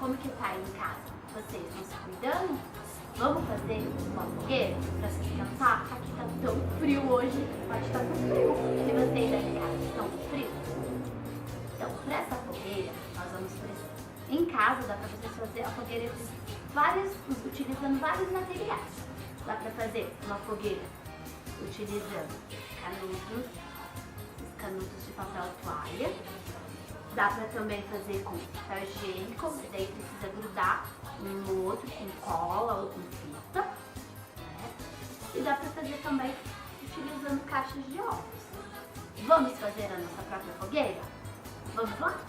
como que tá aí em casa? Vocês estão se cuidando? Vamos fazer uma fogueira pra se esquentar? Aqui tá tão frio hoje, pode estar com frio. Se vocês aí em casa estão com frio, então pra essa fogueira nós vamos precisar. Em casa dá pra vocês fazer a fogueira utilizando vários materiais. Dá pra fazer uma fogueira utilizando canudos de papel toalha. Dá pra também fazer com papel higiênico, daí precisa grudar um no outro com cola ou com fita. Né? E dá pra fazer também utilizando caixas de ovos. Vamos fazer a nossa própria fogueira? Vamos lá?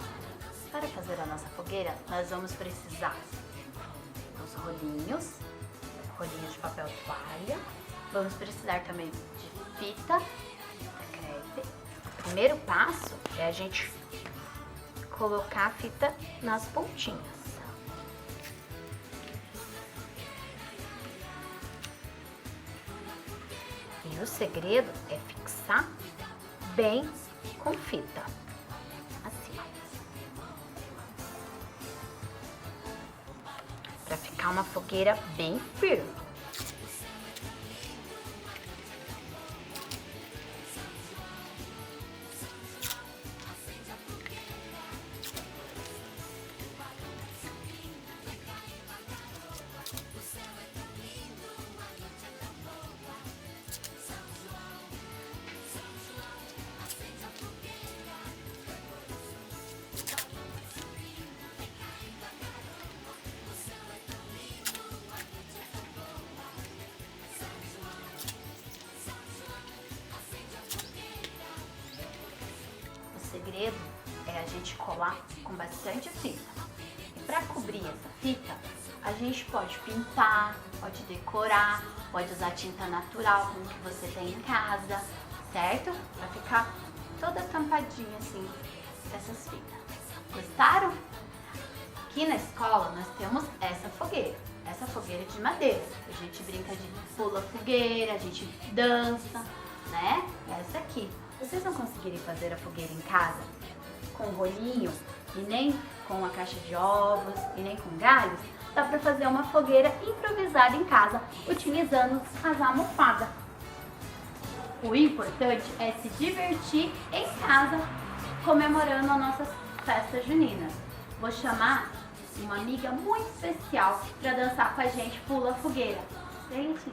Para fazer a nossa fogueira, nós vamos precisar dos rolinhos de papel toalha. Vamos precisar também de fita crepe. O primeiro passo é a gente colocar a fita nas pontinhas. E o segredo é fixar bem com fita. Assim, para ficar uma fogueira bem firme. O segredo é a gente colar com bastante fita. E para cobrir essa fita, a gente pode pintar, pode decorar, pode usar tinta natural como que você tem em casa, certo? Para ficar toda tampadinha assim essas fitas. Gostaram? Aqui na escola nós temos essa fogueira de madeira. A gente brinca de pula fogueira, a gente dança, né? Essa aqui. Vocês não conseguirem fazer a fogueira em casa com rolinho e nem com a caixa de ovos e nem com galhos, dá para fazer uma fogueira improvisada em casa utilizando as almofadas. O importante é se divertir em casa comemorando as nossas festas juninas. Vou chamar uma amiga muito especial para dançar com a gente pula fogueira. Gente,